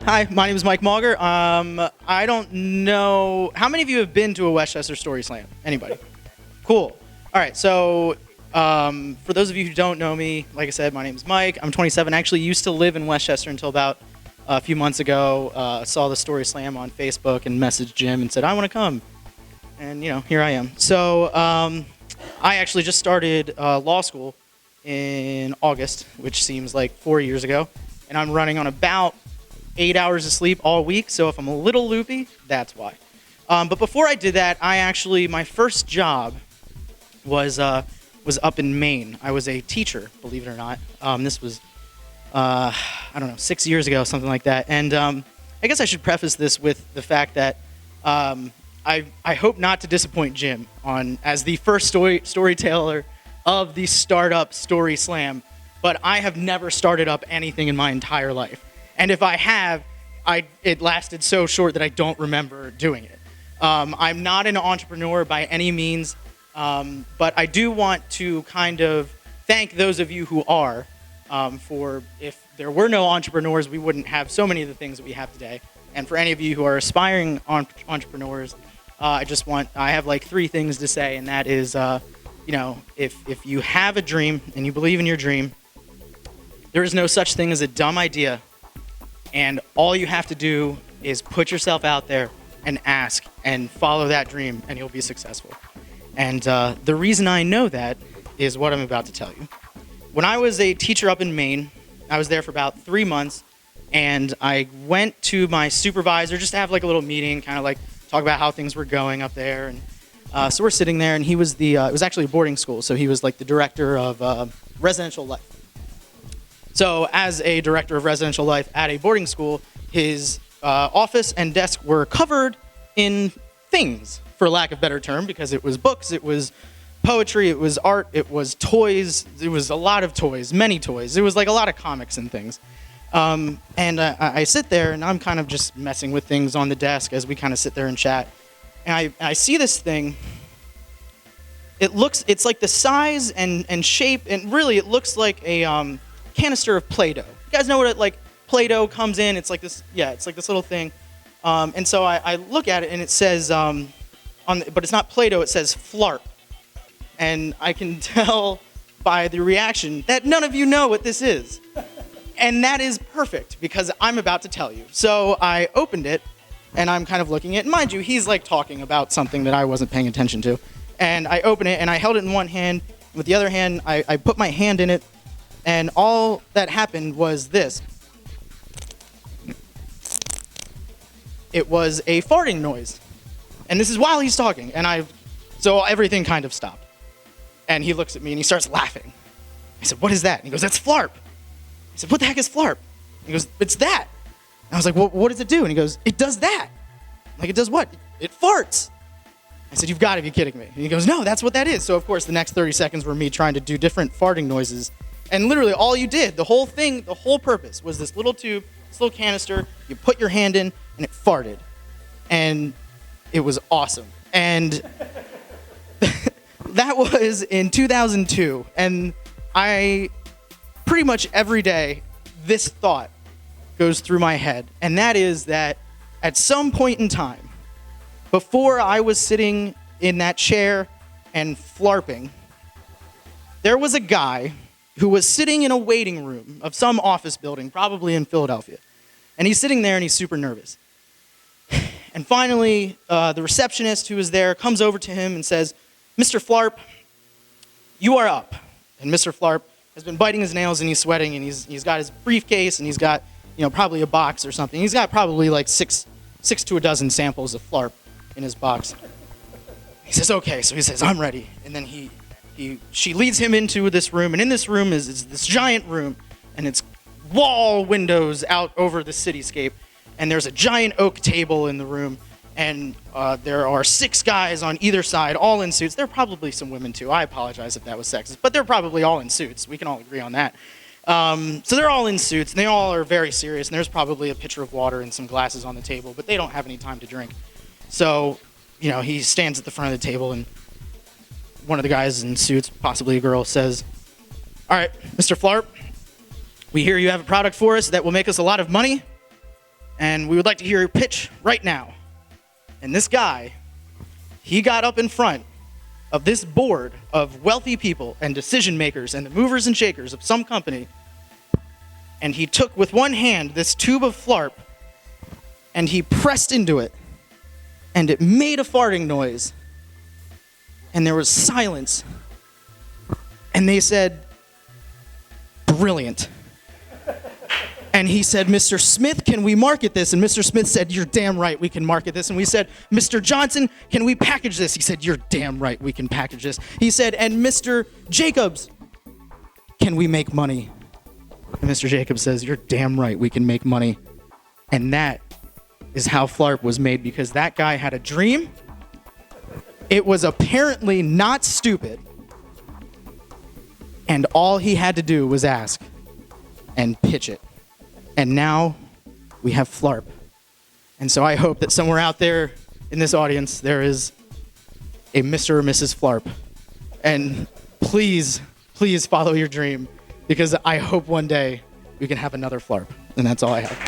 Hi, my name is Mike Mauger. I don't know, how many of you have been to a Westchester Story Slam? Anybody? Cool. All right, so for those of you who don't know me, like I said, my name is Mike. I'm 27. I actually used to live in Westchester until about a few months ago. Saw the Story Slam on Facebook and messaged Jim and said, I want to come. And, here I am. So I actually just started law school in August, which seems like 4 years ago. And I'm running on about 8 hours of sleep all week, so if I'm a little loopy, that's why. But before I did that, my first job was up in Maine. I was a teacher, believe it or not. This was, 6 years ago, something like that. And I guess I should preface this with the fact that I hope not to disappoint Jim as the first storyteller of the Startup Story Slam, but I have never started up anything in my entire life. And if I have, it lasted so short that I don't remember doing it. I'm not an entrepreneur by any means, but I do want to kind of thank those of you who are, for if there were no entrepreneurs, we wouldn't have so many of the things that we have today. And for any of you who are aspiring entrepreneurs, I have like 3 things to say, and that is, if you have a dream and you believe in your dream, there is no such thing as a dumb idea. And all you have to do is put yourself out there and ask and follow that dream, and you'll be successful. And the reason I know that is what I'm about to tell you. When I was a teacher up in Maine, I was there for about 3 months, and I went to my supervisor just to have like a little meeting, kind of like talk about how things were going up there. And so we're sitting there, and he was it was actually a boarding school, so he was like the director of residential life. So as a director of residential life at a boarding school, his office and desk were covered in things, for lack of better term, because it was books, it was poetry, it was art, it was toys, it was a lot of toys, many toys. It was like a lot of comics and things. And I sit there, and I'm kind of just messing with things on the desk as we kind of sit there and chat. And I see this thing. It's like the size and shape, and really it looks like a canister of Play-Doh. You guys know what Play-Doh comes in? It's like this, it's like this little thing. And so I look at it, and it says, but it's not Play-Doh, it says Flarp. And I can tell by the reaction that none of you know what this is. And that is perfect, because I'm about to tell you. So I opened it, and I'm kind of looking at it. Mind you, he's like talking about something that I wasn't paying attention to. And I open it, and I held it in one hand. With the other hand, I put my hand in it. And all that happened was this. It was a farting noise. And this is while he's talking. So everything kind of stopped. And he looks at me and he starts laughing. I said, what is that? And he goes, that's Flarp. I said, what the heck is Flarp? He goes, it's that. And I was like, well, what does it do? And he goes, it does that. I'm like, it does what? It farts. I said, you've got to be kidding me. And he goes, no, that's what that is. So of course the next 30 seconds were me trying to do different farting noises. And literally all you did, the whole thing, the whole purpose was this little tube, this little canister, you put your hand in, and it farted. And it was awesome. And that was in 2002. And pretty much every day, this thought goes through my head. And that is that at some point in time, before I was sitting in that chair and flarping, there was a guy who was sitting in a waiting room of some office building, probably in Philadelphia. And he's sitting there and he's super nervous. And finally, the receptionist who was there comes over to him and says, Mr. Flarp, you are up. And Mr. Flarp has been biting his nails and he's sweating, and he's got his briefcase, and he's got, probably a box or something. He's got probably like six to a dozen samples of Flarp in his box. He says, okay. So he says, I'm ready. And then she leads him into this room, and in this room is this giant room, and it's wall windows out over the cityscape, and there's a giant oak table in the room, and there are 6 guys on either side, all in suits. There are probably some women too. I apologize if that was sexist, but they're probably all in suits. We can all agree on that. So they're all in suits, and they all are very serious, and there's probably a pitcher of water and some glasses on the table, but they don't have any time to drink. So, he stands at the front of the table, and one of the guys in suits, possibly a girl, says, All right, Mr. Flarp, we hear you have a product for us that will make us a lot of money, and we would like to hear your pitch right now. And this guy, he got up in front of this board of wealthy people and decision makers and the movers and shakers of some company, and he took with one hand this tube of Flarp, and he pressed into it, and it made a farting noise, and there was silence, and they said, "Brilliant." And he said, "Mr. Smith, can we market this?" And Mr. Smith said, "You're damn right, we can market this." And we said, "Mr. Johnson, can we package this?" He said, "You're damn right, we can package this." He said, "And Mr. Jacobs, can we make money?" And Mr. Jacobs says, "You're damn right, we can make money." And that is how Flarp was made, because that guy had a dream. It was apparently not stupid. And all he had to do was ask and pitch it. And now we have Flarp. And so I hope that somewhere out there in this audience, there is a Mr. or Mrs. Flarp. And please, please follow your dream, because I hope one day we can have another Flarp. And that's all I have.